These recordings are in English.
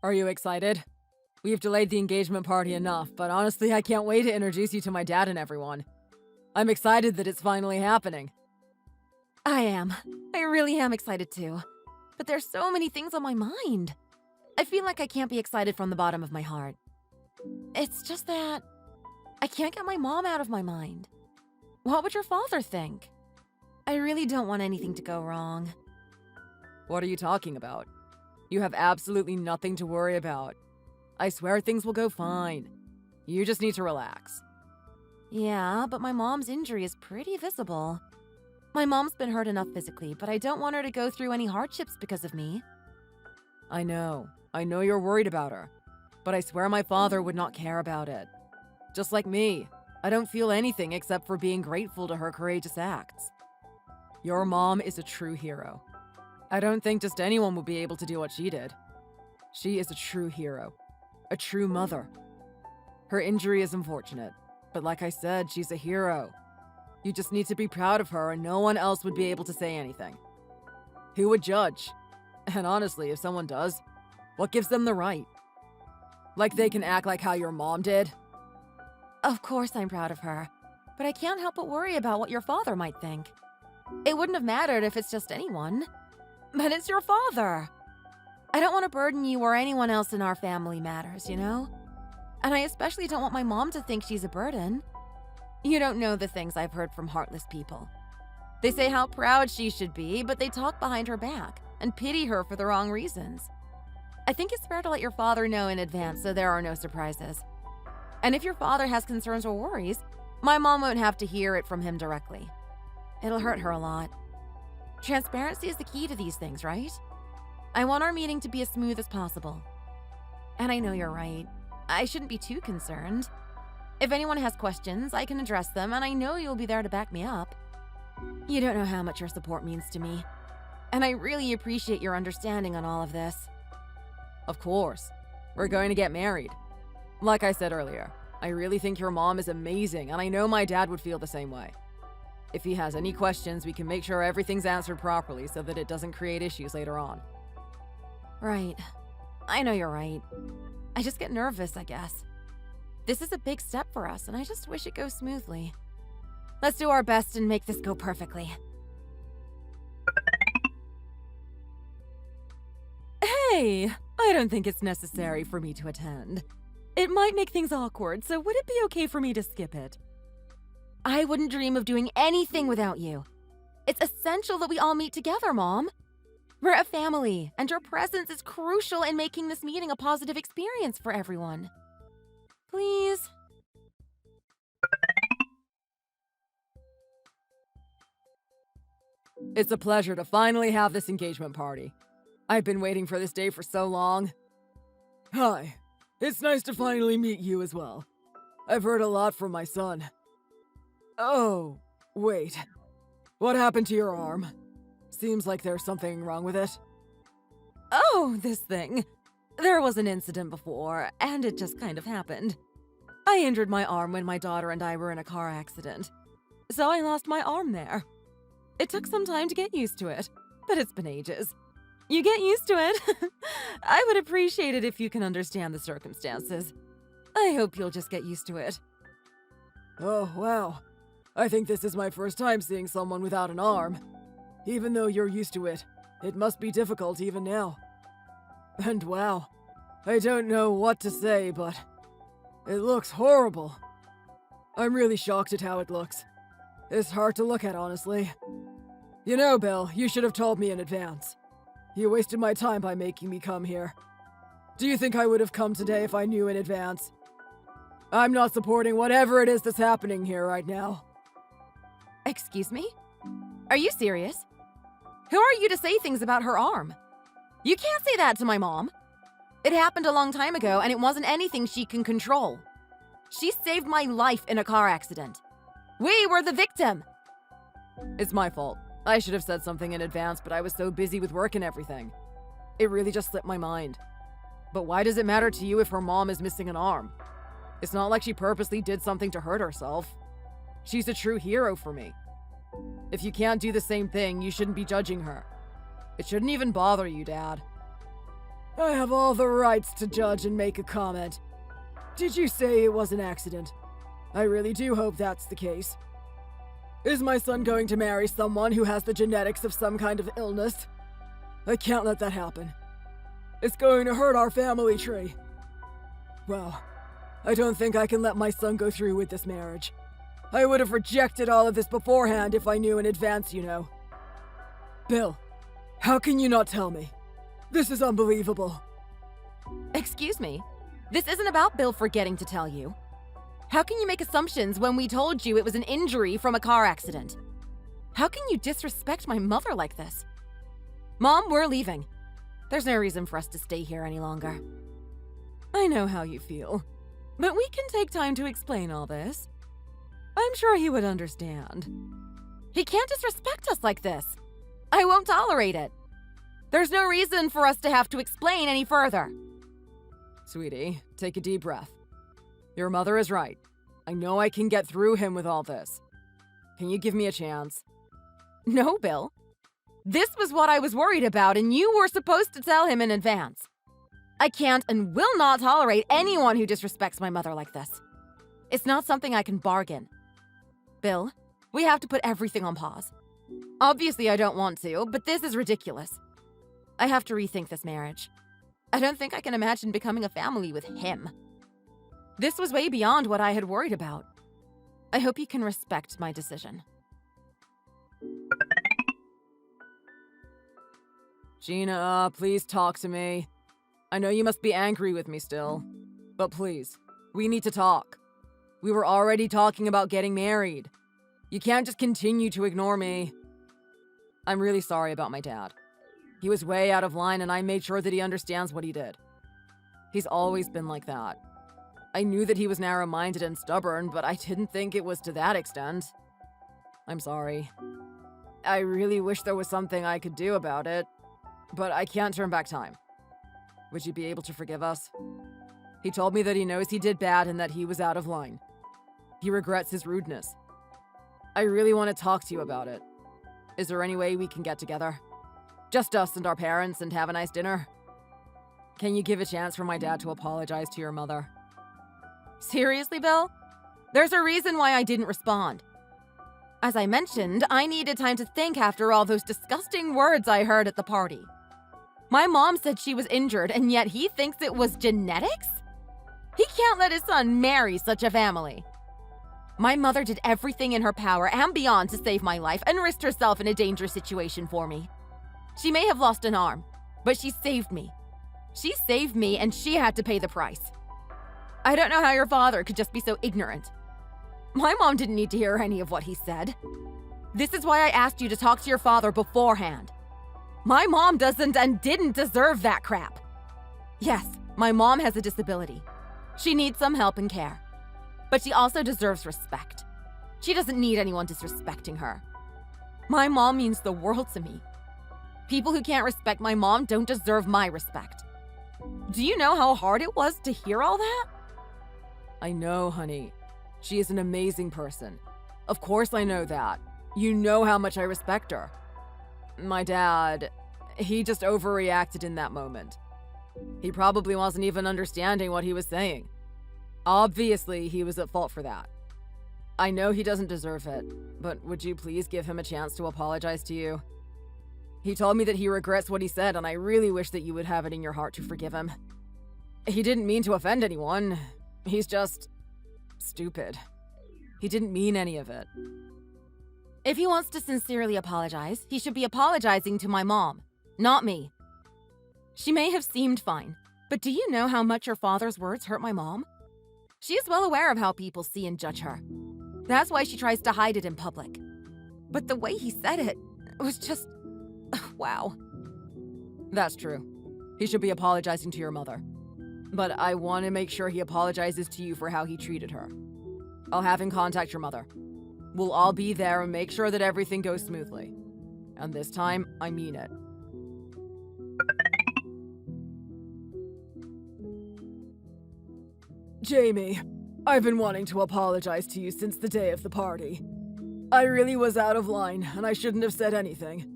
Are you excited? We've delayed the engagement party enough, but honestly, I can't wait to introduce you to my dad and everyone. I'm excited that it's finally happening. I am. I really am excited too. But there's so many things on my mind. I feel like I can't be excited from the bottom of my heart. It's just that I can't get my mom out of my mind. What would your father think? I really don't want anything to go wrong. What are you talking about? You have absolutely nothing to worry about. I swear things will go fine. You just need to relax. Yeah, but my mom's injury is pretty visible. My mom's been hurt enough physically, but I don't want her to go through any hardships because of me. I know you're worried about her, but I swear my father would not care about it. Just like me, I don't feel anything except for being grateful to her courageous acts. Your mom is a true hero. I don't think just anyone will be able to do what she did. She is a true hero, a true mother. Her injury is unfortunate, but like I said, she's a hero. You just need to be proud of her and no one else would be able to say anything. Who would judge? And honestly, if someone does, what gives them the right? Like they can act like how your mom did? Of course I'm proud of her, but I can't help but worry about what your father might think. It wouldn't have mattered if it's just anyone, but it's your father. I don't want to burden you or anyone else in our family matters, you know? And I especially don't want my mom to think she's a burden. You don't know the things I've heard from heartless people. They say how proud she should be, but they talk behind her back and pity her for the wrong reasons. I think it's fair to let your father know in advance so there are no surprises. And if your father has concerns or worries, my mom won't have to hear it from him directly. It'll hurt her a lot. Transparency is the key to these things, right? I want our meeting to be as smooth as possible. And I know you're right. I shouldn't be too concerned. If anyone has questions, I can address them, and I know you'll be there to back me up. You don't know how much your support means to me, and I really appreciate your understanding on all of this. Of course. We're going to get married. Like I said earlier, I really think your mom is amazing, and I know my dad would feel the same way. If he has any questions, we can make sure everything's answered properly so that it doesn't create issues later on. Right. I know you're right. I just get nervous, I guess. This is a big step for us, and I just wish it goes smoothly. Let's do our best and make this go perfectly. Hey, I don't think it's necessary for me to attend. It might make things awkward, so would it be okay for me to skip it? I wouldn't dream of doing anything without you. It's essential that we all meet together, Mom. We're a family, and your presence is crucial in making this meeting a positive experience for everyone. Please? It's a pleasure to finally have this engagement party. I've been waiting for this day for so long. Hi. It's nice to finally meet you as well. I've heard a lot from my son. Oh, wait. What happened to your arm? Seems like there's something wrong with it. Oh, this thing. There was an incident before, and it just kind of happened. I injured my arm when my daughter and I were in a car accident, so I lost my arm there. It took some time to get used to it, but it's been ages. You get used to it. I would appreciate it if you can understand the circumstances. I hope you'll just get used to it. Oh, wow. I think this is my first time seeing someone without an arm. Even though you're used to it, it must be difficult even now. And wow, I don't know what to say, but it looks horrible. I'm really shocked at how it looks. It's hard to look at, honestly. You know, Bill, you should have told me in advance. You wasted my time by making me come here. Do you think I would have come today if I knew in advance? I'm not supporting whatever it is that's happening here right now. Excuse me? Are you serious? Who are you to say things about her arm? You can't say that to my mom. It happened a long time ago, and it wasn't anything she can control. She saved my life in a car accident. We were the victim. It's my fault. I should have said something in advance, but I was so busy with work and everything. It really just slipped my mind. But why does it matter to you if her mom is missing an arm? It's not like she purposely did something to hurt herself. She's a true hero for me. If you can't do the same thing, you shouldn't be judging her. It shouldn't even bother you, Dad. I have all the rights to judge and make a comment. Did you say it was an accident? I really do hope that's the case. Is my son going to marry someone who has the genetics of some kind of illness? I can't let that happen. It's going to hurt our family tree. Well, I don't think I can let my son go through with this marriage. I would have rejected all of this beforehand if I knew in advance, you know. Bill, how can you not tell me? This is unbelievable. Excuse me? This isn't about Bill forgetting to tell you. How can you make assumptions when we told you it was an injury from a car accident? How can you disrespect my mother like this? Mom, we're leaving. There's no reason for us to stay here any longer. I know how you feel, but we can take time to explain all this. I'm sure he would understand. He can't disrespect us like this. I won't tolerate it. There's no reason for us to have to explain any further. Sweetie, take a deep breath. Your mother is right. I know I can get through him with all this. Can you give me a chance? No, Bill. This was what I was worried about, and you were supposed to tell him in advance. I can't and will not tolerate anyone who disrespects my mother like this. It's not something I can bargain. Bill, we have to put everything on pause. Obviously, I don't want to, but this is ridiculous. I have to rethink this marriage. I don't think I can imagine becoming a family with him. This was way beyond what I had worried about. I hope you can respect my decision. Gina, please talk to me. I know you must be angry with me still, but please, we need to talk. We were already talking about getting married. You can't just continue to ignore me. I'm really sorry about my dad. He was way out of line, and I made sure that he understands what he did. He's always been like that. I knew that he was narrow-minded and stubborn, but I didn't think it was to that extent. I'm sorry. I really wish there was something I could do about it, but I can't turn back time. Would you be able to forgive us? He told me that he knows he did bad and that he was out of line. He regrets his rudeness. I really want to talk to you about it. Is there any way we can get together? Just us and our parents and have a nice dinner? Can you give a chance for my dad to apologize to your mother? Seriously, Bill? There's a reason why I didn't respond. As I mentioned, I needed time to think after all those disgusting words I heard at the party. My mom said she was injured, and yet he thinks it was genetics? He can't let his son marry such a family. My mother did everything in her power and beyond to save my life and risked herself in a dangerous situation for me. She may have lost an arm, but she saved me. She saved me, and she had to pay the price. I don't know how your father could just be so ignorant. My mom didn't need to hear any of what he said. This is why I asked you to talk to your father beforehand. My mom doesn't and didn't deserve that crap. Yes, my mom has a disability. She needs some help and care. But she also deserves respect. She doesn't need anyone disrespecting her. My mom means the world to me. People who can't respect my mom don't deserve my respect. Do you know how hard it was to hear all that? I know, honey. She is an amazing person. Of course I know that. You know how much I respect her. My dad, he just overreacted in that moment. He probably wasn't even understanding what he was saying. Obviously, he was at fault for that. I know he doesn't deserve it, but would you please give him a chance to apologize to you? He told me that he regrets what he said, and I really wish that you would have it in your heart to forgive him. He didn't mean to offend anyone. He's just stupid. He didn't mean any of it. If he wants to sincerely apologize, he should be apologizing to my mom, not me. She may have seemed fine, but do you know how much your father's words hurt my mom? She is well aware of how people see and judge her. That's why she tries to hide it in public. But the way he said it was just... wow. That's true. He should be apologizing to your mother. But I want to make sure he apologizes to you for how he treated her. I'll have him contact your mother. We'll all be there and make sure that everything goes smoothly. And this time, I mean it. Jamie, I've been wanting to apologize to you since the day of the party. I really was out of line, and I shouldn't have said anything.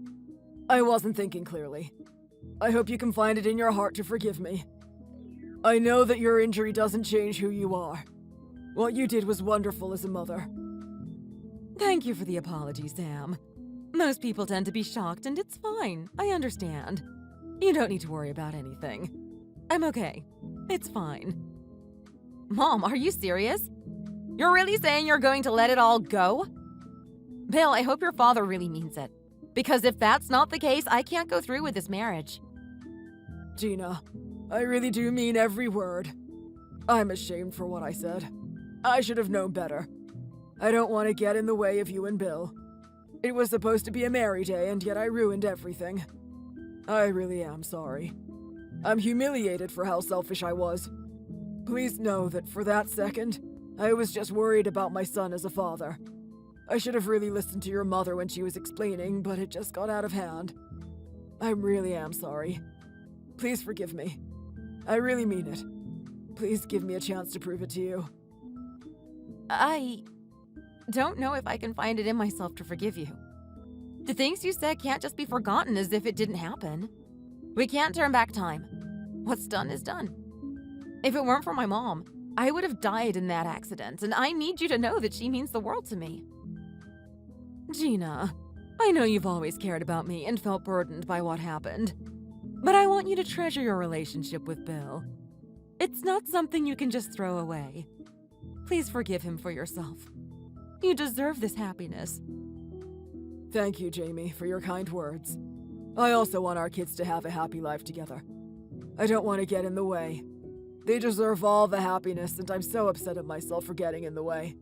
I wasn't thinking clearly. I hope you can find it in your heart to forgive me. I know that your injury doesn't change who you are. What you did was wonderful as a mother. Thank you for the apology, Sam. Most people tend to be shocked, and it's fine. I understand. You don't need to worry about anything. I'm okay. It's fine. Mom, are you serious? You're really saying you're going to let it all go? Bill, I hope your father really means it. Because if that's not the case, I can't go through with this marriage. Gina, I really do mean every word. I'm ashamed for what I said. I should have known better. I don't want to get in the way of you and Bill. It was supposed to be a merry day, and yet I ruined everything. I really am sorry. I'm humiliated for how selfish I was. Please know that for that second, I was just worried about my son as a father. I should have really listened to your mother when she was explaining, but it just got out of hand. I really am sorry. Please forgive me. I really mean it. Please give me a chance to prove it to you. I don't know if I can find it in myself to forgive you. The things you said can't just be forgotten as if it didn't happen. We can't turn back time. What's done is done. If it weren't for my mom, I would have died in that accident, and I need you to know that she means the world to me. Gina, I know you've always cared about me and felt burdened by what happened, but I want you to treasure your relationship with Bill. It's not something you can just throw away. Please forgive him for yourself. You deserve this happiness. Thank you, Jamie, for your kind words. I also want our kids to have a happy life together. I don't want to get in the way. They deserve all the happiness, and I'm so upset at myself for getting in the way.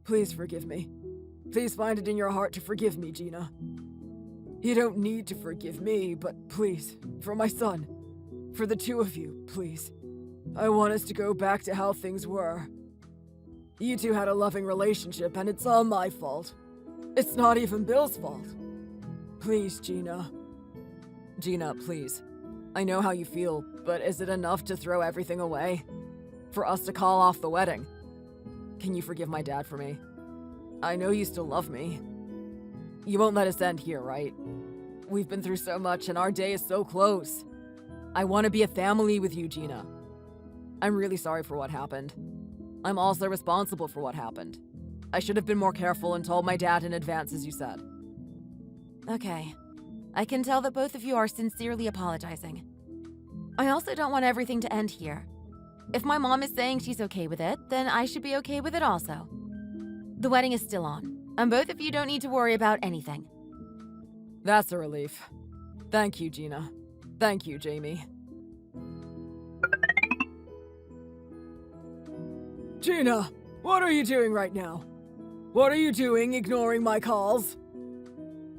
Please forgive me. Please find it in your heart to forgive me, Gina. You don't need to forgive me, but please, for my son, for the two of you, please. I want us to go back to how things were. You two had a loving relationship, and it's all my fault. It's not even Bill's fault. Please, Gina. Gina, please. I know how you feel, but is it enough to throw everything away? For us to call off the wedding? Can you forgive my dad for me? I know you still love me. You won't let us end here, right? We've been through so much and our day is so close. I want to be a family with you, Gina. I'm really sorry for what happened. I'm also responsible for what happened. I should have been more careful and told my dad in advance, as you said. Okay. I can tell that both of you are sincerely apologizing. I also don't want everything to end here. If my mom is saying she's okay with it, then I should be okay with it also. The wedding is still on, and both of you don't need to worry about anything. That's a relief. Thank you, Gina. Thank you, Jamie. Gina, what are you doing right now? What are you doing ignoring my calls?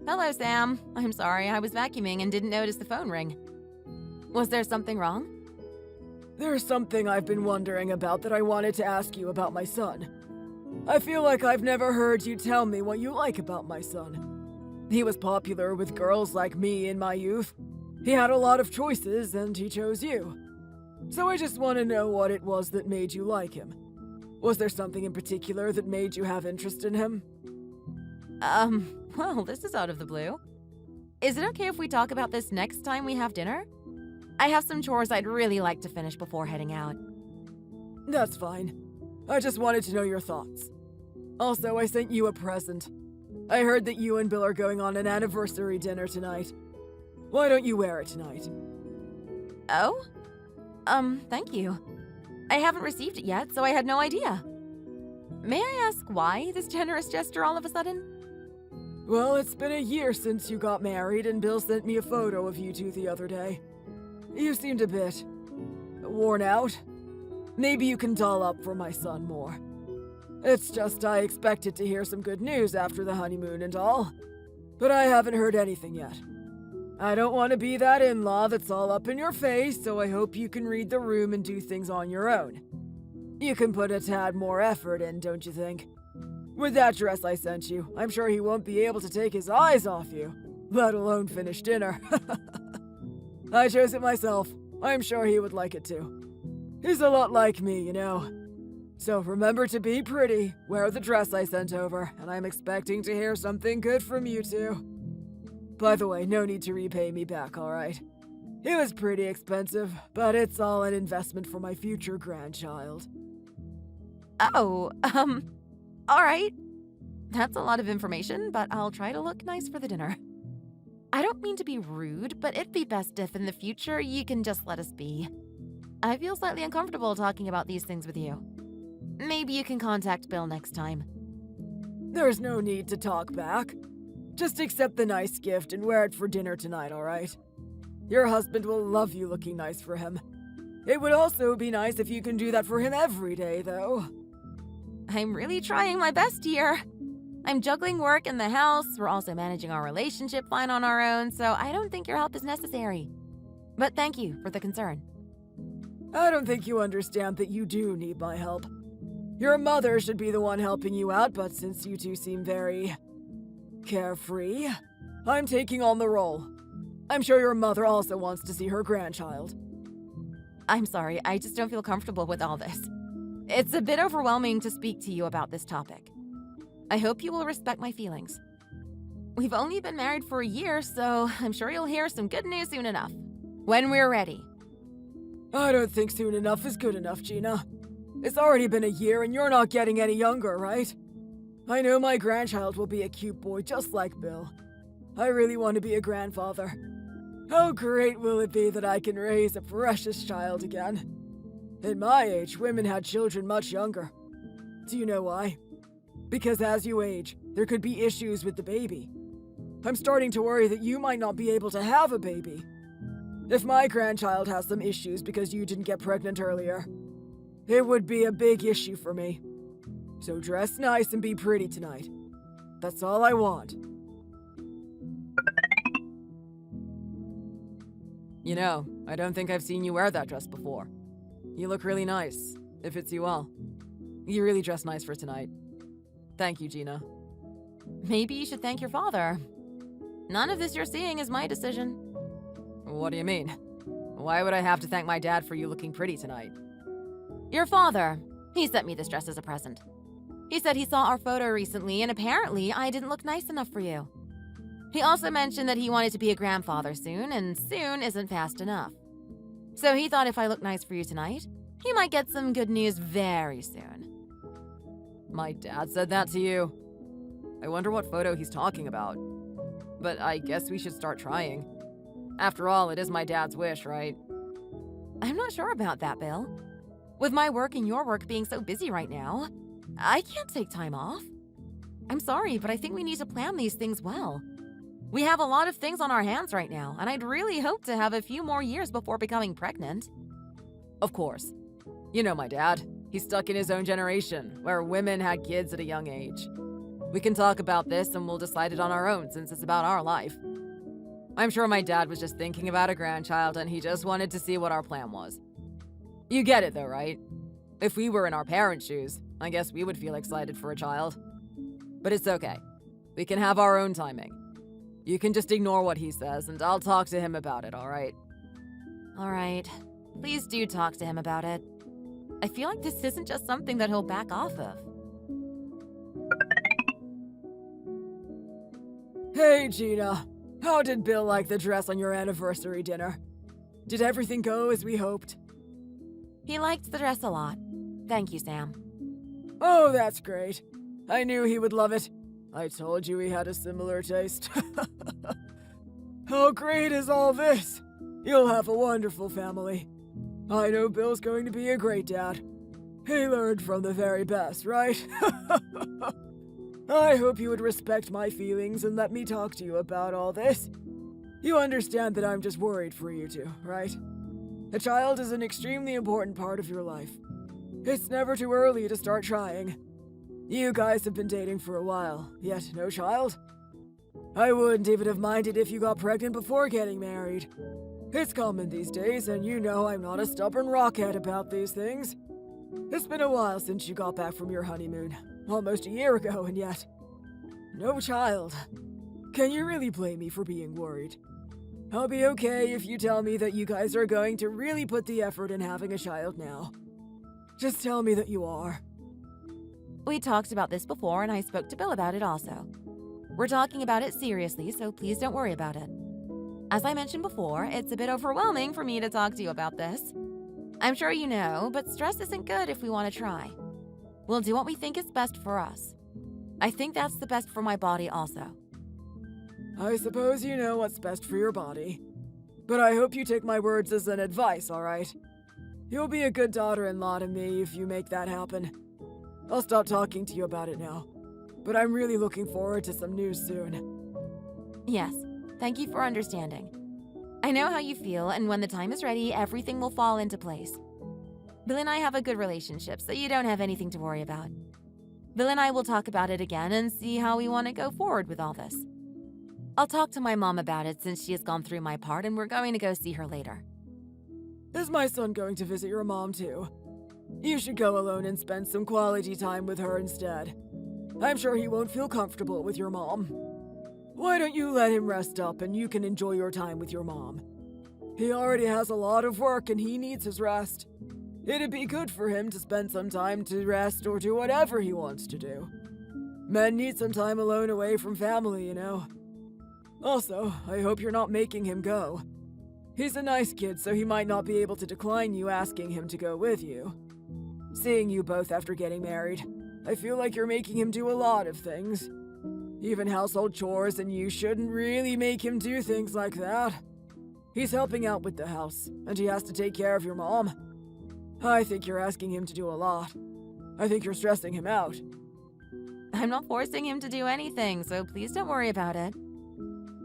Hello, Sam. I'm sorry, I was vacuuming and didn't notice the phone ring. Was there something wrong? There's something I've been wondering about that I wanted to ask you about my son. I feel like I've never heard you tell me what you like about my son. He was popular with girls like me in my youth. He had a lot of choices, and he chose you. So I just want to know what it was that made you like him. Was there something in particular that made you have interest in him? Well, this is out of the blue. Is it okay if we talk about this next time we have dinner? I have some chores I'd really like to finish before heading out. That's fine. I just wanted to know your thoughts. Also, I sent you a present. I heard that you and Bill are going on an anniversary dinner tonight. Why don't you wear it tonight? Oh? Thank you. I haven't received it yet, so I had no idea. May I ask why this generous gesture all of a sudden? Well, it's been a year since you got married, and Bill sent me a photo of you two the other day. You seemed a bit worn out. Maybe you can doll up for my son more. It's just I expected to hear some good news after the honeymoon and all, but I haven't heard anything yet. I don't want to be that in-law that's all up in your face, so I hope you can read the room and do things on your own. You can put a tad more effort in, don't you think? With that dress I sent you, I'm sure he won't be able to take his eyes off you, let alone finish dinner. I chose it myself. I'm sure he would like it too. He's a lot like me, you know. So remember to be pretty, wear the dress I sent over, and I'm expecting to hear something good from you two. By the way, no need to repay me back, alright? It was pretty expensive, but it's all an investment for my future grandchild. Oh, all right. That's a lot of information, but I'll try to look nice for the dinner. I don't mean to be rude, but it'd be best if in the future you can just let us be. I feel slightly uncomfortable talking about these things with you. Maybe you can contact Bill next time. There's no need to talk back. Just accept the nice gift and wear it for dinner tonight, alright? Your husband will love you looking nice for him. It would also be nice if you can do that for him every day, though. I'm really trying my best here. I'm juggling work and the house. We're also managing our relationship fine on our own, so I don't think your help is necessary. But thank you for the concern. I don't think you understand that you do need my help. Your mother should be the one helping you out, but since you two seem very carefree, I'm taking on the role. I'm sure your mother also wants to see her grandchild. I'm sorry, I just don't feel comfortable with all this. It's a bit overwhelming to speak to you about this topic. I hope you will respect my feelings. We've only been married for a year, so I'm sure you'll hear some good news soon enough. When we're ready. I don't think soon enough is good enough, Gina. It's already been a year and you're not getting any younger, right? I know my grandchild will be a cute boy just like Bill. I really want to be a grandfather. How great will it be that I can raise a precious child again? At my age, women had children much younger. Do you know why? Because as you age, there could be issues with the baby. I'm starting to worry that you might not be able to have a baby. If my grandchild has some issues because you didn't get pregnant earlier, it would be a big issue for me. So dress nice and be pretty tonight. That's all I want. You know, I don't think I've seen you wear that dress before. You look really nice. It fits you well. You really dress nice for tonight. Thank you, Gina. Maybe you should thank your father. None of this you're seeing is my decision. What do you mean? Why would I have to thank my dad for you looking pretty tonight? Your father. He sent me this dress as a present. He said he saw our photo recently, and apparently I didn't look nice enough for you. He also mentioned that he wanted to be a grandfather soon, and soon isn't fast enough. So he thought if I look nice for you tonight, he might get some good news very soon. My dad said that to you? I wonder what photo he's talking about. But I guess we should start trying. After all, it is my dad's wish, right? I'm not sure about that, Bill. With my work and your work being so busy right now, I can't take time off. I'm sorry, but I think we need to plan these things well. We have a lot of things on our hands right now, and I'd really hope to have a few more years before becoming pregnant. Of course. You know my dad. He's stuck in his own generation, where women had kids at a young age. We can talk about this and we'll decide it on our own since it's about our life. I'm sure my dad was just thinking about a grandchild and he just wanted to see what our plan was. You get it though, right? If we were in our parents' shoes, I guess we would feel excited for a child. But it's okay. We can have our own timing. You can just ignore what he says and I'll talk to him about it, alright? Alright. Please do talk to him about it. I feel like this isn't just something that he'll back off of. Hey, Gina. How did Bill like the dress on your anniversary dinner? Did everything go as we hoped? He liked the dress a lot. Thank you, Sam. Oh, that's great. I knew he would love it. I told you he had a similar taste. How great is all this? You'll have a wonderful family. I know Bill's going to be a great dad. He learned from the very best, right? I hope you would respect my feelings and let me talk to you about all this. You understand that I'm just worried for you two, right? A child is an extremely important part of your life. It's never too early to start trying. You guys have been dating for a while, yet no child? I wouldn't even have minded if you got pregnant before getting married. It's common these days, and you know I'm not a stubborn rockhead about these things. It's been a while since you got back from your honeymoon. Almost a year ago, and yet no child. Can you really blame me for being worried? I'll be okay if you tell me that you guys are going to really put the effort in having a child now. Just tell me that you are. We talked about this before, and I spoke to Bill about it also. We're talking about it seriously, so please don't worry about it. As I mentioned before, it's a bit overwhelming for me to talk to you about this. I'm sure you know, but stress isn't good if we want to try. We'll do what we think is best for us. I think that's the best for my body also. I suppose you know what's best for your body. But I hope you take my words as an advice, alright? You'll be a good daughter-in-law to me if you make that happen. I'll stop talking to you about it now, but I'm really looking forward to some news soon. Yes, thank you for understanding. I know how you feel, and when the time is ready, everything will fall into place. Bill and I have a good relationship, so you don't have anything to worry about. Bill and I will talk about it again and see how we want to go forward with all this. I'll talk to my mom about it since she has gone through my part, and we're going to go see her later. Is my son going to visit your mom too? You should go alone and spend some quality time with her instead. I'm sure he won't feel comfortable with your mom. Why don't you let him rest up and you can enjoy your time with your mom? He already has a lot of work and he needs his rest. It'd be good for him to spend some time to rest or do whatever he wants to do. Men need some time alone away from family, you know. Also, I hope you're not making him go. He's a nice kid, so he might not be able to decline you asking him to go with you. Seeing you both after getting married, I feel like you're making him do a lot of things. Even household chores, and you shouldn't really make him do things like that. He's helping out with the house, and he has to take care of your mom. I think you're asking him to do a lot. I think you're stressing him out. I'm not forcing him to do anything, so please don't worry about it.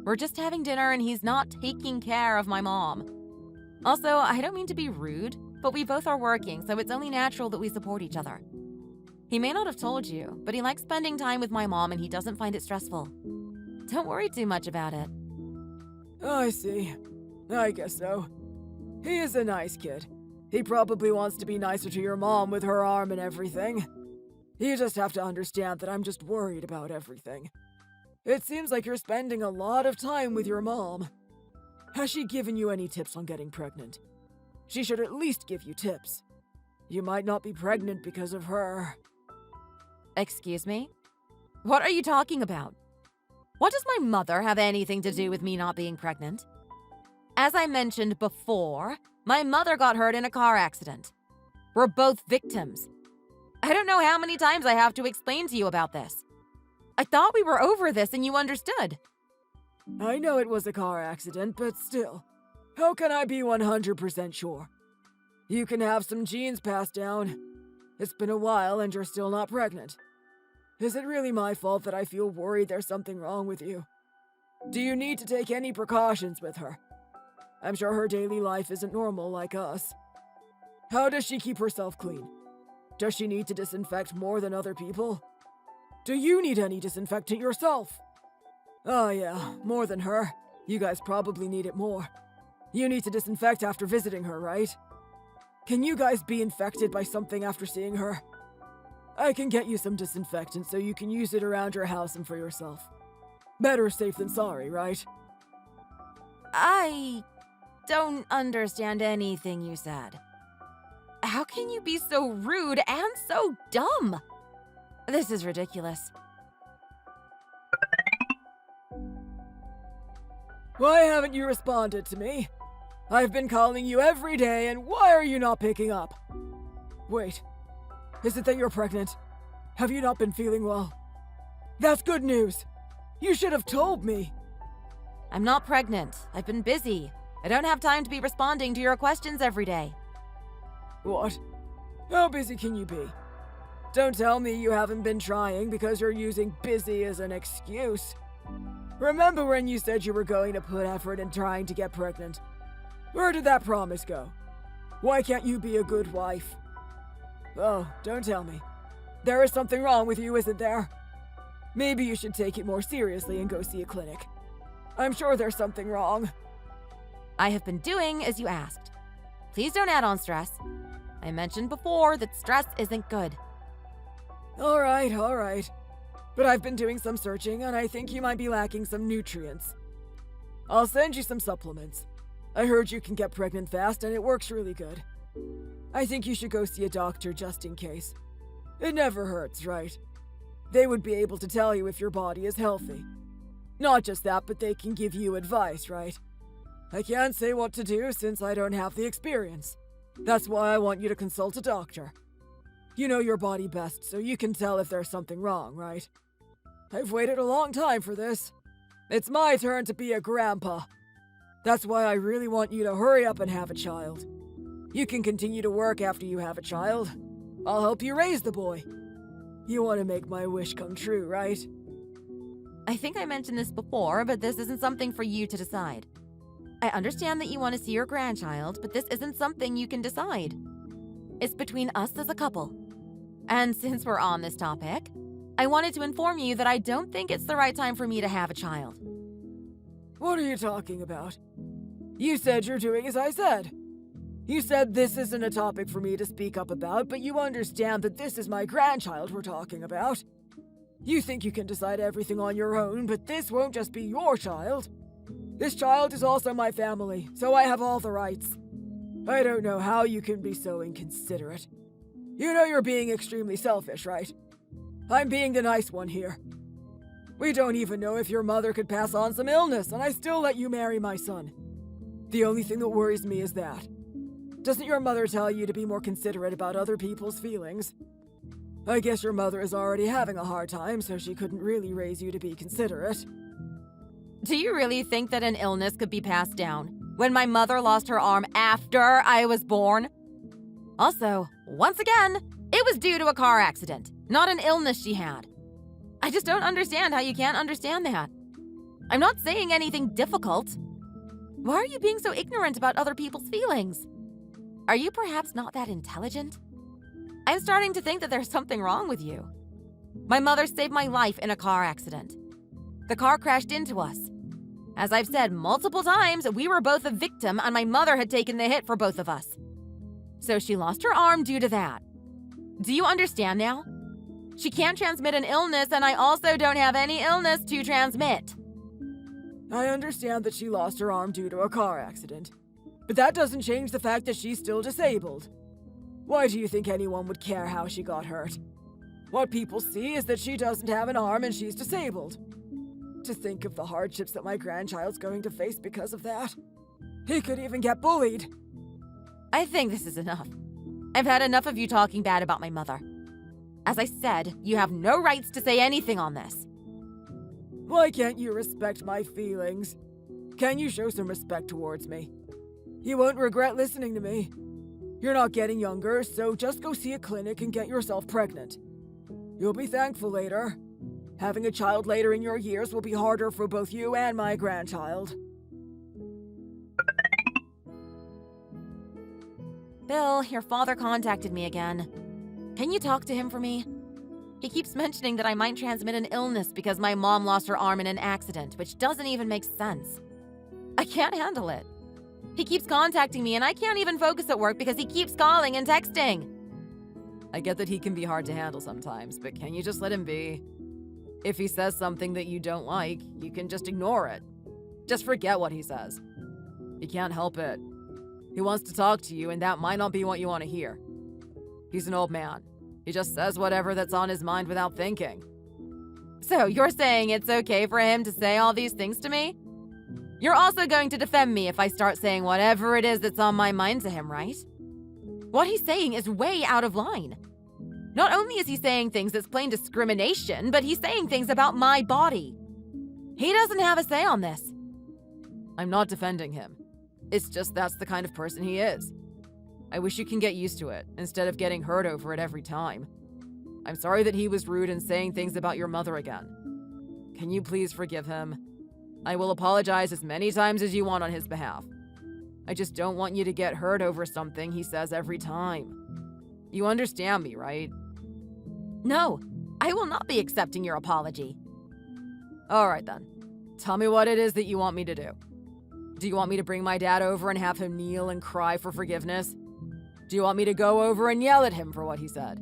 We're just having dinner and he's not taking care of my mom. Also, I don't mean to be rude, but we both are working, so it's only natural that we support each other. He may not have told you, but he likes spending time with my mom and he doesn't find it stressful. Don't worry too much about it. I see. I guess so. He is a nice kid. He probably wants to be nicer to your mom with her arm and everything. You just have to understand that I'm just worried about everything. It seems like you're spending a lot of time with your mom. Has she given you any tips on getting pregnant? She should at least give you tips. You might not be pregnant because of her. Excuse me? What are you talking about? What does my mother have anything to do with me not being pregnant? As I mentioned before, my mother got hurt in a car accident. We're both victims. I don't know how many times I have to explain to you about this. I thought we were over this and you understood. I know it was a car accident, but still, how can I be 100% sure? You can have some genes passed down. It's been a while and you're still not pregnant. Is it really my fault that I feel worried there's something wrong with you? Do you need to take any precautions with her? I'm sure her daily life isn't normal like us. How does she keep herself clean? Does she need to disinfect more than other people? Do you need any disinfectant yourself? Oh yeah, more than her. You guys probably need it more. You need to disinfect after visiting her, right? Can you guys be infected by something after seeing her? I can get you some disinfectant so you can use it around your house and for yourself. Better safe than sorry, right? I don't understand anything you said. How can you be so rude and so dumb? This is ridiculous. Why haven't you responded to me? I've been calling you every day, and why are you not picking up? Wait, is it that you're pregnant? Have you not been feeling well? That's good news. You should have told me. I'm not pregnant. I've been busy. I don't have time to be responding to your questions every day. What? How busy can you be? Don't tell me you haven't been trying because you're using busy as an excuse. Remember when you said you were going to put effort in trying to get pregnant? Where did that promise go? Why can't you be a good wife? Oh, don't tell me. There is something wrong with you, isn't there? Maybe you should take it more seriously and go see a clinic. I'm sure there's something wrong. I have been doing as you asked. Please don't add on stress. I mentioned before that stress isn't good. All right. But I've been doing some searching and I think you might be lacking some nutrients. I'll send you some supplements. I heard you can get pregnant fast and it works really good. I think you should go see a doctor just in case. It never hurts, right? They would be able to tell you if your body is healthy. Not just that, but they can give you advice, right? I can't say what to do since I don't have the experience. That's why I want you to consult a doctor. You know your body best, so you can tell if there's something wrong, right? I've waited a long time for this. It's my turn to be a grandpa. That's why I really want you to hurry up and have a child. You can continue to work after you have a child. I'll help you raise the boy. You want to make my wish come true, right? I think I mentioned this before, but this isn't something for you to decide. I understand that you want to see your grandchild, but this isn't something you can decide. It's between us as a couple. And since we're on this topic, I wanted to inform you that I don't think it's the right time for me to have a child. What are you talking about? You said you're doing as I said. You said this isn't a topic for me to speak up about, but you understand that this is my grandchild we're talking about. You think you can decide everything on your own, but this won't just be your child. This child is also my family, so I have all the rights. I don't know how you can be so inconsiderate. You know you're being extremely selfish, right? I'm being the nice one here. We don't even know if your mother could pass on some illness, and I still let you marry my son. The only thing that worries me is that. Doesn't your mother tell you to be more considerate about other people's feelings? I guess your mother is already having a hard time, so she couldn't really raise you to be considerate. Do you really think that an illness could be passed down when my mother lost her arm after I was born? Also, once again, it was due to a car accident, not an illness she had. I just don't understand how you can't understand that. I'm not saying anything difficult. Why are you being so ignorant about other people's feelings? Are you perhaps not that intelligent? I'm starting to think that there's something wrong with you. My mother saved my life in a car accident. The car crashed into us. As I've said multiple times, we were both a victim and my mother had taken the hit for both of us. So she lost her arm due to that. Do you understand now? She can't transmit an illness and I also don't have any illness to transmit. I understand that she lost her arm due to a car accident, but that doesn't change the fact that she's still disabled. Why do you think anyone would care how she got hurt? What people see is that she doesn't have an arm and she's disabled. To think of the hardships that my grandchild's going to face because of that. He could even get bullied. I think this is enough. I've had enough of you talking bad about my mother. As I said, you have no rights to say anything on this. Why can't you respect my feelings? Can you show some respect towards me? You won't regret listening to me. You're not getting younger, so just go see a clinic and get yourself pregnant. You'll be thankful later. Having a child later in your years will be harder for both you and my grandchild. Bill, your father contacted me again. Can you talk to him for me? He keeps mentioning that I might transmit an illness because my mom lost her arm in an accident, which doesn't even make sense. I can't handle it. He keeps contacting me and I can't even focus at work because he keeps calling and texting. I get that he can be hard to handle sometimes, but can you just let him be? If he says something that you don't like, you can just ignore it. Just forget what he says. You can't help it. He wants to talk to you, and that might not be what you want to hear. He's an old man. He just says whatever that's on his mind without thinking. So you're saying it's okay for him to say all these things to me? You're also going to defend me if I start saying whatever it is that's on my mind to him, right? What he's saying is way out of line. Not only is he saying things that's plain discrimination, but he's saying things about my body. He doesn't have a say on this. I'm not defending him. It's just that's the kind of person he is. I wish you can get used to it, instead of getting hurt over it every time. I'm sorry that he was rude and saying things about your mother again. Can you please forgive him? I will apologize as many times as you want on his behalf. I just don't want you to get hurt over something he says every time. You understand me, right? No, I will not be accepting your apology. All right then. Tell me what it is that you want me to do. Do you want me to bring my dad over and have him kneel and cry for forgiveness? Do you want me to go over and yell at him for what he said?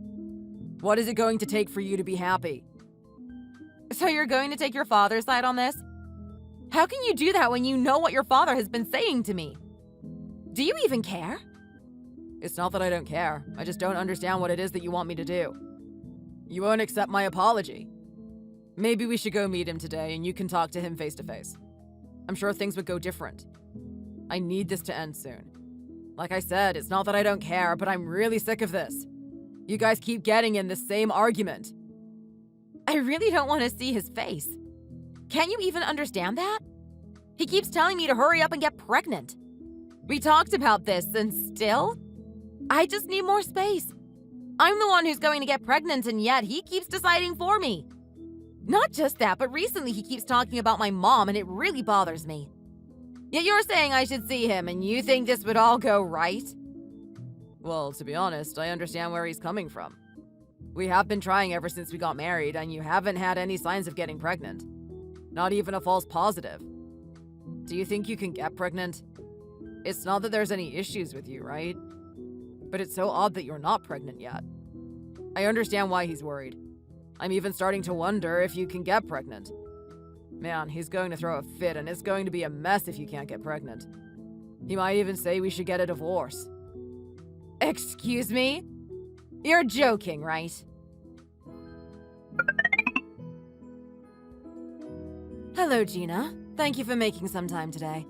What is it going to take for you to be happy? So you're going to take your father's side on this? How can you do that when you know what your father has been saying to me? Do you even care? It's not that I don't care. I just don't understand what it is that you want me to do. You won't accept my apology. Maybe we should go meet him today and you can talk to him face to face. I'm sure things would go different. I need this to end soon. Like I said, it's not that I don't care, but I'm really sick of this. You guys keep getting in the same argument. I really don't want to see his face. Can't you even understand that? He keeps telling me to hurry up and get pregnant. We talked about this, and still? I just need more space. I'm the one who's going to get pregnant, and yet he keeps deciding for me. Not just that, but recently he keeps talking about my mom, and it really bothers me. Yet you're saying I should see him, and you think this would all go right? Well, to be honest, I understand where he's coming from. We have been trying ever since we got married, and you haven't had any signs of getting pregnant. Not even a false positive. Do you think you can get pregnant? It's not that there's any issues with you, right? But it's so odd that you're not pregnant yet. I understand why he's worried. I'm even starting to wonder if you can get pregnant. Man, he's going to throw a fit, and it's going to be a mess if you can't get pregnant. He might even say we should get a divorce. Excuse me? You're joking, right? Hello, Gina. Thank you for making some time today.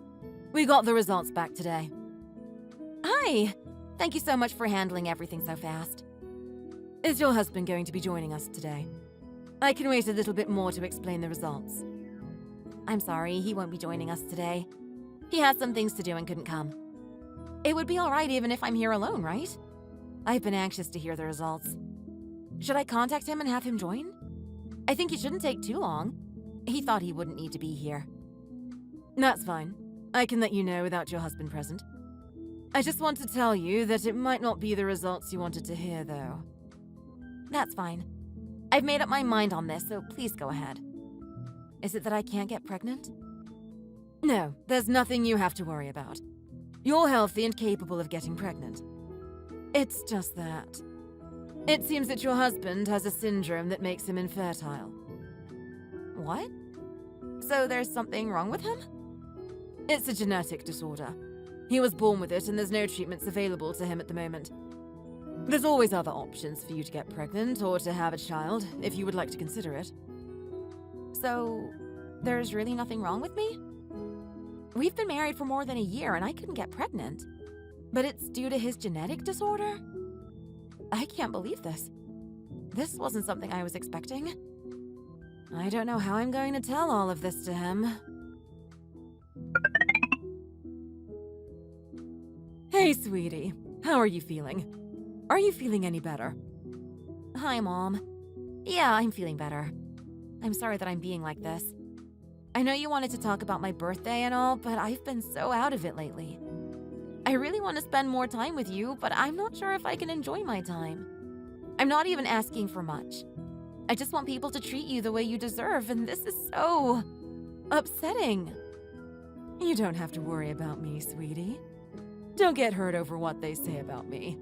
We got the results back today. Hi. Thank you so much for handling everything so fast. Is your husband going to be joining us today? I can wait a little bit more to explain the results. I'm sorry, he won't be joining us today. He has some things to do and couldn't come. It would be all right even if I'm here alone, right? I've been anxious to hear the results. Should I contact him and have him join? I think it shouldn't take too long. He thought he wouldn't need to be here. That's fine. I can let you know without your husband present. I just want to tell you that it might not be the results you wanted to hear, though. That's fine. I've made up my mind on this, so please go ahead. Is it that I can't get pregnant? No, there's nothing you have to worry about. You're healthy and capable of getting pregnant. It's just that. It seems that your husband has a syndrome that makes him infertile. What? So there's something wrong with him? It's a genetic disorder. He was born with it, and there's no treatments available to him at the moment. There's always other options for you to get pregnant or to have a child, if you would like to consider it. So, there's really nothing wrong with me? We've been married for more than a year, and I couldn't get pregnant. But it's due to his genetic disorder? I can't believe this. This wasn't something I was expecting. I don't know how I'm going to tell all of this to him. Hey, sweetie. How are you feeling? Are you feeling any better? Hi, Mom. Yeah, I'm feeling better. I'm sorry that I'm being like this. I know you wanted to talk about my birthday and all, but I've been so out of it lately. I really want to spend more time with you, but I'm not sure if I can enjoy my time. I'm not even asking for much. I just want people to treat you the way you deserve, and this is so upsetting. You don't have to worry about me, sweetie. Don't get hurt over what they say about me.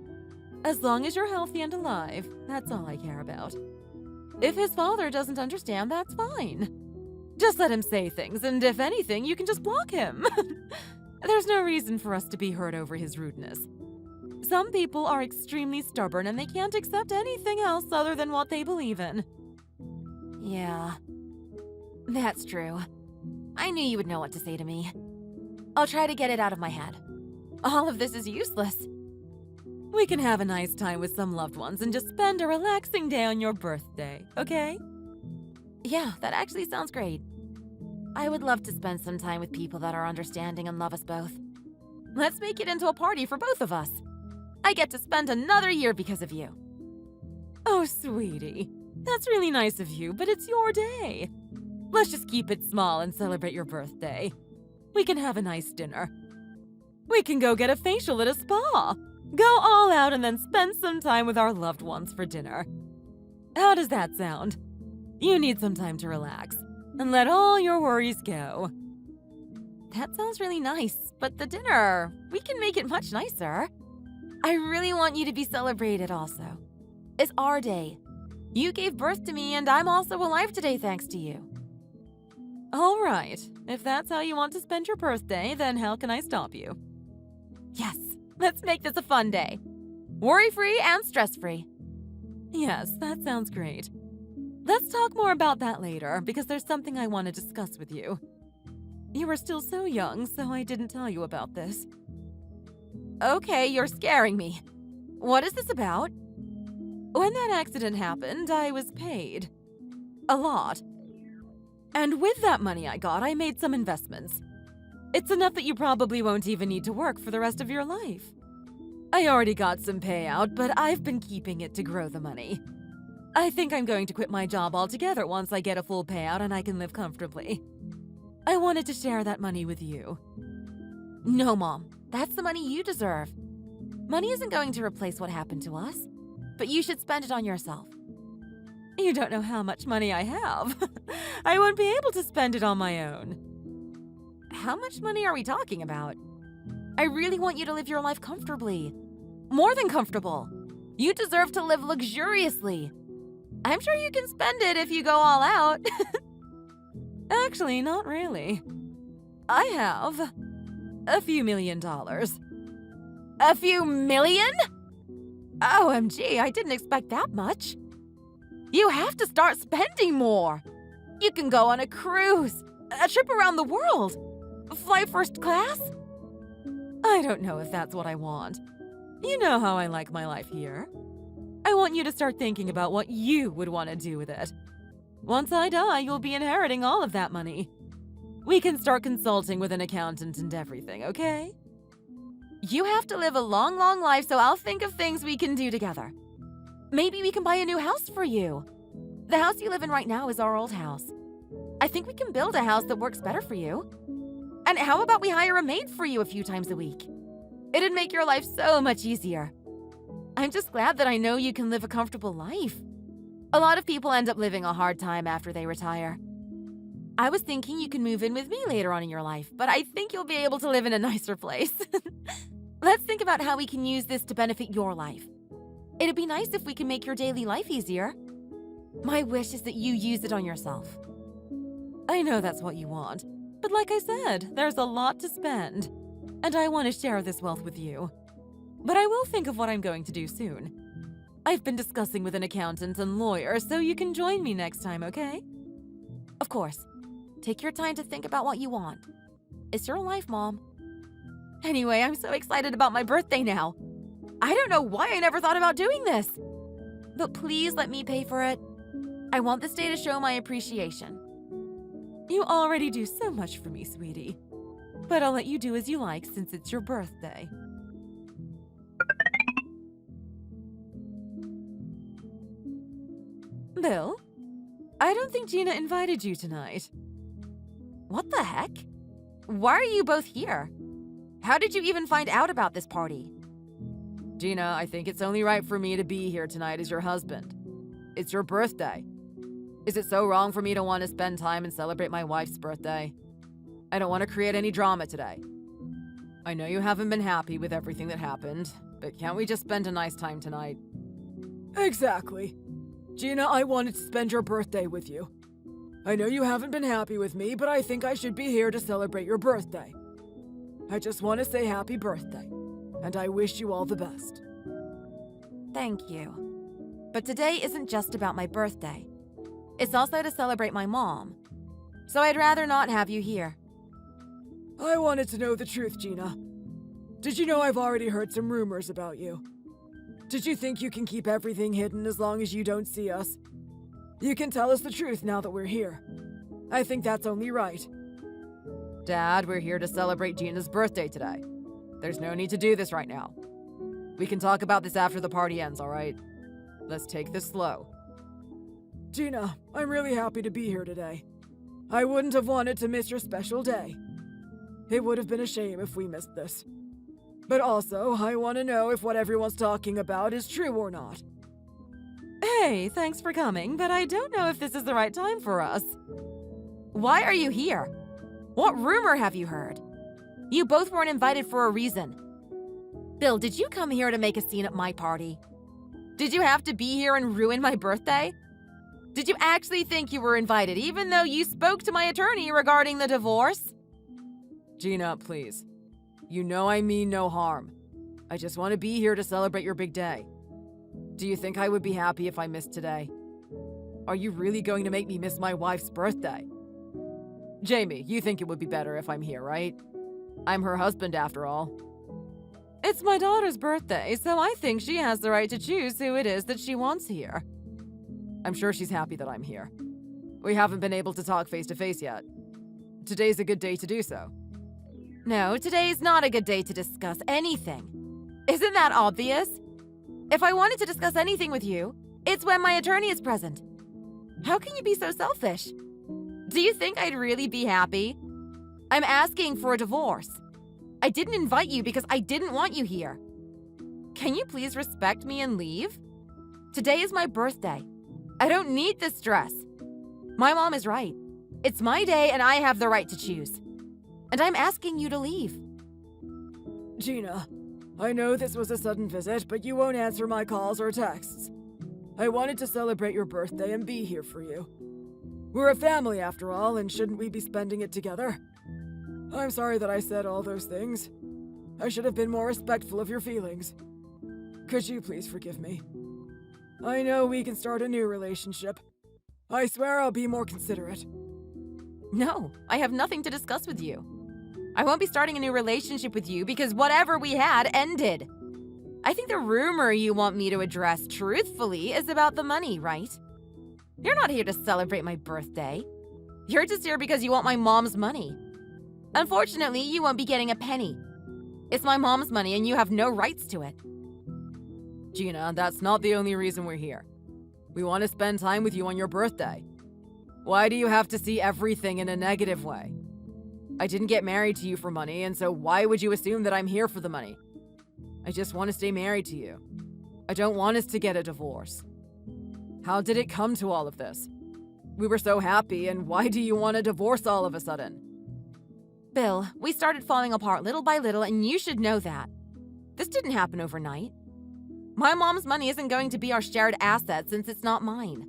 As long as you're healthy and alive, that's all I care about. If his father doesn't understand, that's fine. Just let him say things, and if anything, you can just block him. There's no reason for us to be hurt over his rudeness. Some people are extremely stubborn and they can't accept anything else other than what they believe in. Yeah, that's true. I knew you would know what to say to me. I'll try to get it out of my head. All of this is useless. We can have a nice time with some loved ones and just spend a relaxing day on your birthday, okay? Yeah, that actually sounds great. I would love to spend some time with people that are understanding and love us both. Let's make it into a party for both of us. I get to spend another year because of you. Oh, sweetie. That's really nice of you, but it's your day. Let's just keep it small and celebrate your birthday. We can have a nice dinner. We can go get a facial at a spa. Go all out and then spend some time with our loved ones for dinner. How does that sound? You need some time to relax and let all your worries go. That sounds really nice, but the dinner, we can make it much nicer. I really want you to be celebrated also. It's our day. You gave birth to me and I'm also alive today thanks to you. All right, if that's how you want to spend your birthday, then how can I stop you? Yes, let's make this a fun day. Worry-free and stress-free. Yes, that sounds great. Let's talk more about that later, because there's something I want to discuss with you. You were still so young, so I didn't tell you about this. Okay, you're scaring me. What is this about? When that accident happened, I was paid. A lot. And with that money I got, I made some investments. It's enough that you probably won't even need to work for the rest of your life. I already got some payout, but I've been keeping it to grow the money. I think I'm going to quit my job altogether once I get a full payout and I can live comfortably. I wanted to share that money with you. No, Mom. That's the money you deserve. Money isn't going to replace what happened to us, but you should spend it on yourself. You don't know how much money I have. I won't be able to spend it on my own. How much money are we talking about? I really want you to live your life comfortably. More than comfortable. You deserve to live luxuriously. I'm sure you can spend it if you go all out. Actually, not really. I have a few $1 million. A few million? OMG, I didn't expect that much. You have to start spending more. You can go on a cruise, a trip around the world, fly first class. I don't know if that's what I want. You know how I like my life here. I want you to start thinking about what you would want to do with it. Once I die, you'll be inheriting all of that money. We can start consulting with an accountant and everything, okay? You have to live a long, long life, so I'll think of things we can do together. Maybe we can buy a new house for you. The house you live in right now is our old house. I think we can build a house that works better for you. And how about we hire a maid for you a few times a week? It'd make your life so much easier. I'm just glad that I know you can live a comfortable life. A lot of people end up living a hard time after they retire. I was thinking you can move in with me later on in your life, but I think you'll be able to live in a nicer place. Let's think about how we can use this to benefit your life. It'd be nice if we can make your daily life easier. My wish is that you use it on yourself. I know that's what you want, but like I said, there's a lot to spend, and I want to share this wealth with you. But I will think of what I'm going to do soon. I've been discussing with an accountant and lawyer, so you can join me next time, okay? Of course. Take your time to think about what you want. It's your life, Mom. Anyway, I'm so excited about my birthday now. I don't know why I never thought about doing this. But please let me pay for it. I want this day to show my appreciation. You already do so much for me, sweetie. But I'll let you do as you like since it's your birthday. Bill, I don't think Gina invited you tonight. What the heck? Why are you both here? How did you even find out about this party? Gina, I think it's only right for me to be here tonight as your husband. It's your birthday. Is it so wrong for me to want to spend time and celebrate my wife's birthday? I don't want to create any drama today. I know you haven't been happy with everything that happened, but can't we just spend a nice time tonight? Exactly. Gina, I wanted to spend your birthday with you. I know you haven't been happy with me, but I think I should be here to celebrate your birthday. I just want to say happy birthday, and I wish you all the best. Thank you. But today isn't just about my birthday. It's also to celebrate my mom. So I'd rather not have you here. I wanted to know the truth, Gina. Did you know I've already heard some rumors about you? Did you think you can keep everything hidden as long as you don't see us? You can tell us the truth now that we're here. I think that's only right. Dad, we're here to celebrate Gina's birthday today. There's no need to do this right now. We can talk about this after the party ends, all right? Let's take this slow. Gina, I'm really happy to be here today. I wouldn't have wanted to miss your special day. It would have been a shame if we missed this. But also, I want to know if what everyone's talking about is true or not. Hey, thanks for coming, but I don't know if this is the right time for us. Why are you here? What rumor have you heard? You both weren't invited for a reason. Bill, did you come here to make a scene at my party? Did you have to be here and ruin my birthday? Did you actually think you were invited, even though you spoke to my attorney regarding the divorce? Gina, please. You know I mean no harm. I just want to be here to celebrate your big day. Do you think I would be happy if I missed today? Are you really going to make me miss my wife's birthday? Jamie, you think it would be better if I'm here, right? I'm her husband after all. It's my daughter's birthday, so I think she has the right to choose who it is that she wants here. I'm sure she's happy that I'm here. We haven't been able to talk face to face yet. Today's a good day to do so. No, today's not a good day to discuss anything. Isn't that obvious? If I wanted to discuss anything with you, it's when my attorney is present. How can you be so selfish? Do you think I'd really be happy? I'm asking for a divorce. I didn't invite you because I didn't want you here. Can you please respect me and leave? Today is my birthday. I don't need this dress. My mom is right. It's my day and I have the right to choose. And I'm asking you to leave. Gina, I know this was a sudden visit, but you won't answer my calls or texts. I wanted to celebrate your birthday and be here for you. We're a family after all, and shouldn't we be spending it together? I'm sorry that I said all those things. I should have been more respectful of your feelings. Could you please forgive me? I know we can start a new relationship. I swear I'll be more considerate. No, I have nothing to discuss with you. I won't be starting a new relationship with you because whatever we had ended. I think the rumor you want me to address truthfully is about the money, right? You're not here to celebrate my birthday. You're just here because you want my mom's money. Unfortunately, you won't be getting a penny. It's my mom's money and you have no rights to it. Gina, that's not the only reason we're here. We want to spend time with you on your birthday. Why do you have to see everything in a negative way? I didn't get married to you for money, and so why would you assume that I'm here for the money? I just want to stay married to you. I don't want us to get a divorce. How did it come to all of this? We were so happy, and why do you want a divorce all of a sudden? Bill, we started falling apart little by little, and you should know that. This didn't happen overnight. My mom's money isn't going to be our shared asset since it's not mine.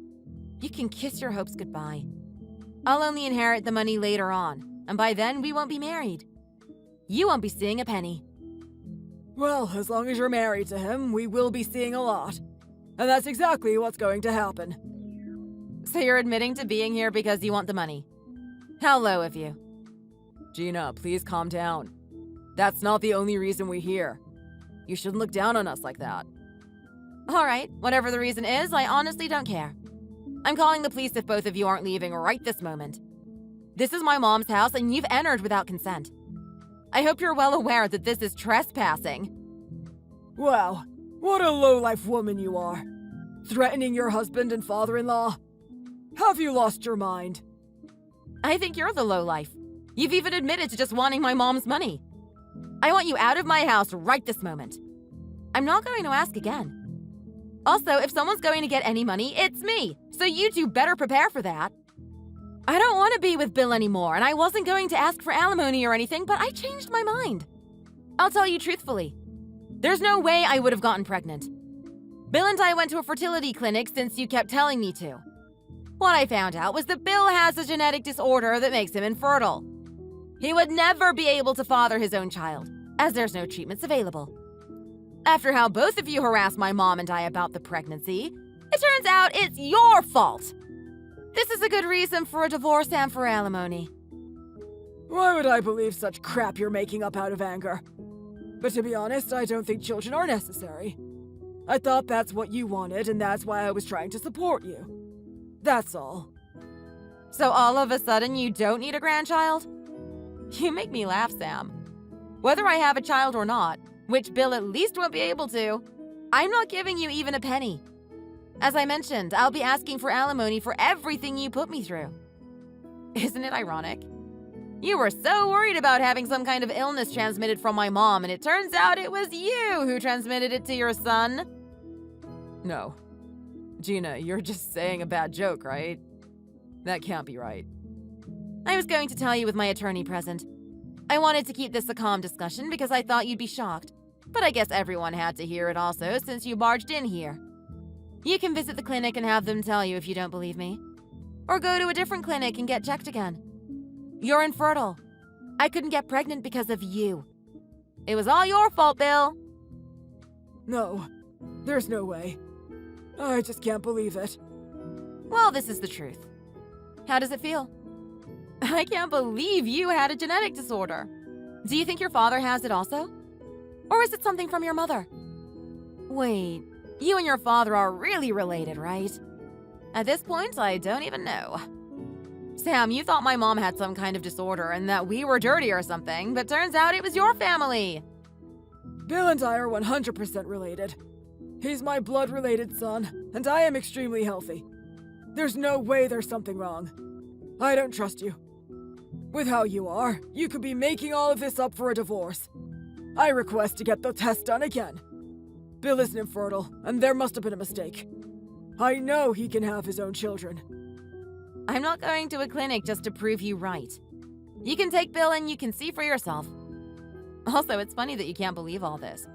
You can kiss your hopes goodbye. I'll only inherit the money later on, and by then we won't be married. You won't be seeing a penny. Well, as long as you're married to him, we will be seeing a lot. And that's exactly what's going to happen. So you're admitting to being here because you want the money? How low of you. Gina, please calm down. That's not the only reason we're here. You shouldn't look down on us like that. All right, whatever the reason is, I honestly don't care. I'm calling the police if both of you aren't leaving right this moment. This is my mom's house and you've entered without consent. I hope you're well aware that this is trespassing. Wow, what a low-life woman you are. Threatening your husband and father-in-law. Have you lost your mind? I think you're the lowlife. You've even admitted to just wanting my mom's money. I want you out of my house right this moment. I'm not going to ask again. Also, if someone's going to get any money, it's me. So you two better prepare for that. I don't want to be with Bill anymore, and I wasn't going to ask for alimony or anything, but I changed my mind. I'll tell you truthfully. There's no way I would have gotten pregnant. Bill and I went to a fertility clinic since you kept telling me to. What I found out was that Bill has a genetic disorder that makes him infertile. He would never be able to father his own child, as there's no treatments available. After how both of you harassed my mom and I about the pregnancy, it turns out it's your fault. This is a good reason for a divorce and for alimony. Why would I believe such crap you're making up out of anger? But to be honest, I don't think children are necessary. I thought that's what you wanted, and that's why I was trying to support you. That's all. So all of a sudden you don't need a grandchild? You make me laugh, Sam. Whether I have a child or not, which Bill at least won't be able to, I'm not giving you even a penny. As I mentioned, I'll be asking for alimony for everything you put me through. Isn't it ironic? You were so worried about having some kind of illness transmitted from my mom, and it turns out it was you who transmitted it to your son. No. Gina, you're just saying a bad joke, right? That can't be right. I was going to tell you with my attorney present. I wanted to keep this a calm discussion because I thought you'd be shocked. But I guess everyone had to hear it also since you barged in here. You can visit the clinic and have them tell you if you don't believe me. Or go to a different clinic and get checked again. You're infertile. I couldn't get pregnant because of you. It was all your fault, Bill. No, there's no way. I just can't believe it. Well, this is the truth. How does it feel? I can't believe you had a genetic disorder. Do you think your father has it also? Or is it something from your mother? Wait, you and your father are really related, right? At this point, I don't even know. Sam, you thought my mom had some kind of disorder and that we were dirty or something, but turns out it was your family. Bill and I are 100% related. He's my blood-related son, and I am extremely healthy. There's no way there's something wrong. I don't trust you. With how you are, you could be making all of this up for a divorce. I request to get the test done again. Bill isn't infertile, and there must have been a mistake. I know he can have his own children. I'm not going to a clinic just to prove you right. You can take Bill and you can see for yourself. Also, it's funny that you can't believe all this.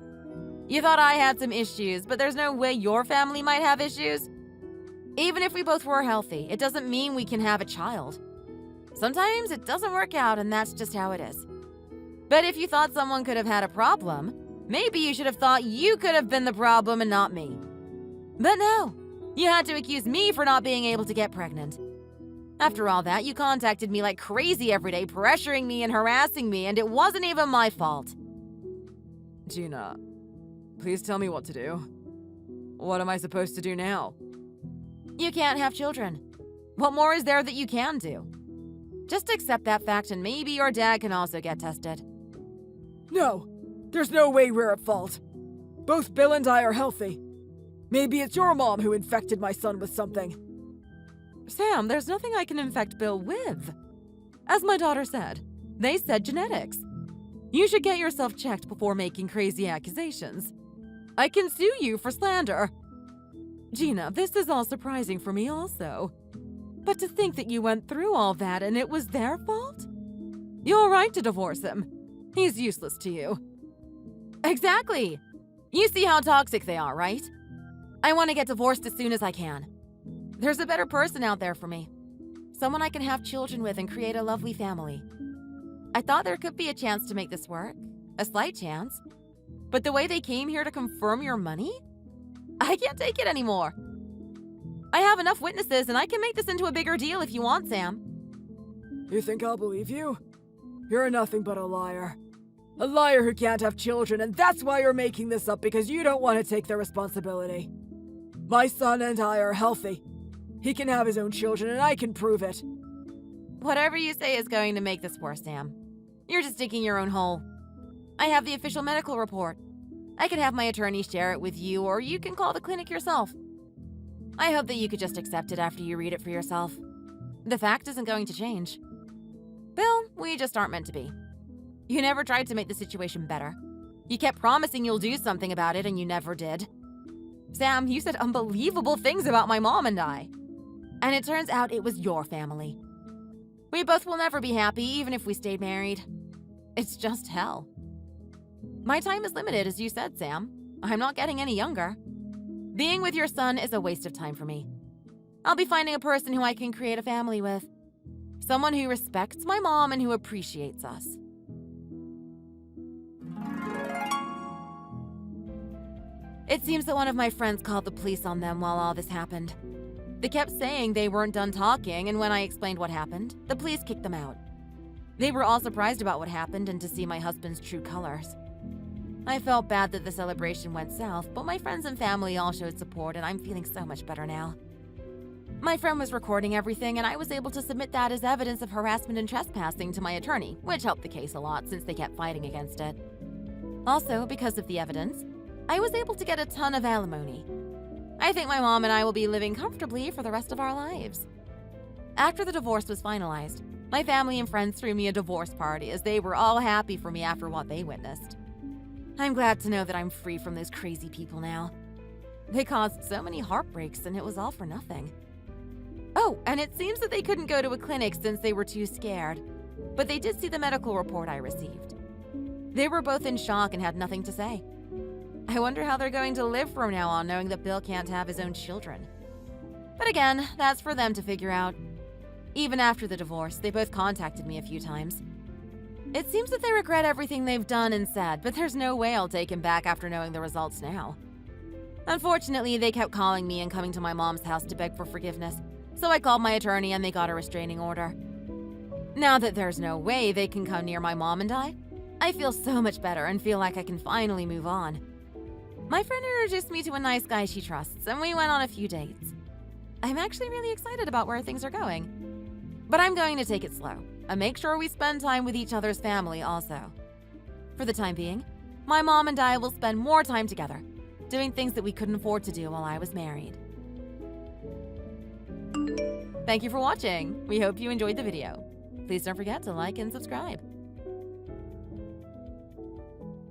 You thought I had some issues, but there's no way your family might have issues. Even if we both were healthy, it doesn't mean we can have a child. Sometimes it doesn't work out, and that's just how it is. But if you thought someone could have had a problem, maybe you should have thought you could have been the problem and not me. But no, you had to accuse me for not being able to get pregnant. After all that, you contacted me like crazy every day, pressuring me and harassing me, and it wasn't even my fault. Gina, please tell me what to do. What am I supposed to do now? You can't have children. What more is there that you can do? Just accept that fact and maybe your dad can also get tested. No, there's no way we're at fault. Both Bill and I are healthy. Maybe it's your mom who infected my son with something. Sam, there's nothing I can infect Bill with. As my daughter said, they said genetics. You should get yourself checked before making crazy accusations. I can sue you for slander. Gina, this is all surprising for me also. But to think that you went through all that and it was their fault? You're right to divorce him. He's useless to you. Exactly. You see how toxic they are, right? I want to get divorced as soon as I can. There's a better person out there for me. Someone I can have children with and create a lovely family. I thought there could be a chance to make this work. A slight chance. But the way they came here to confirm your money? I can't take it anymore. I have enough witnesses and I can make this into a bigger deal if you want, Sam. You think I'll believe you? You're nothing but a liar. A liar who can't have children, and that's why you're making this up, because you don't want to take the responsibility. My son and I are healthy. He can have his own children, and I can prove it. Whatever you say is going to make this worse, Sam. You're just digging your own hole. I have the official medical report. I can have my attorney share it with you, or you can call the clinic yourself. I hope that you could just accept it after you read it for yourself. The fact isn't going to change. Bill, we just aren't meant to be. You never tried to make the situation better. You kept promising you'll do something about it, and you never did. Sam, you said unbelievable things about my mom and I. And it turns out it was your family. We both will never be happy, even if we stayed married. It's just hell. My time is limited, as you said, Sam. I'm not getting any younger. Being with your son is a waste of time for me. I'll be finding a person who I can create a family with. Someone who respects my mom and who appreciates us. It seems that one of my friends called the police on them while all this happened. They kept saying they weren't done talking, and when I explained what happened, the police kicked them out. They were all surprised about what happened and to see my husband's true colors. I felt bad that the celebration went south, but my friends and family all showed support, and I'm feeling so much better now. My friend was recording everything, and I was able to submit that as evidence of harassment and trespassing to my attorney, which helped the case a lot since they kept fighting against it. Also, because of the evidence, I was able to get a ton of alimony. I think my mom and I will be living comfortably for the rest of our lives. After the divorce was finalized, my family and friends threw me a divorce party as they were all happy for me after what they witnessed. I'm glad to know that I'm free from those crazy people now. They caused so many heartbreaks and it was all for nothing. Oh, and it seems that they couldn't go to a clinic since they were too scared, but they did see the medical report I received. They were both in shock and had nothing to say. I wonder how they're going to live from now on knowing that Bill can't have his own children. But again, that's for them to figure out. Even after the divorce, they both contacted me a few times. It seems that they regret everything they've done and said, but there's no way I'll take him back after knowing the results now. Unfortunately, they kept calling me and coming to my mom's house to beg for forgiveness, so I called my attorney and they got a restraining order. Now that there's no way they can come near my mom and I feel so much better and feel like I can finally move on. My friend introduced me to a nice guy she trusts, and we went on a few dates. I'm actually really excited about where things are going. But I'm going to take it slow and make sure we spend time with each other's family also. For the time being, my mom and I will spend more time together, doing things that we couldn't afford to do while I was married. Thank you for watching. We hope you enjoyed the video. Please don't forget to like and subscribe.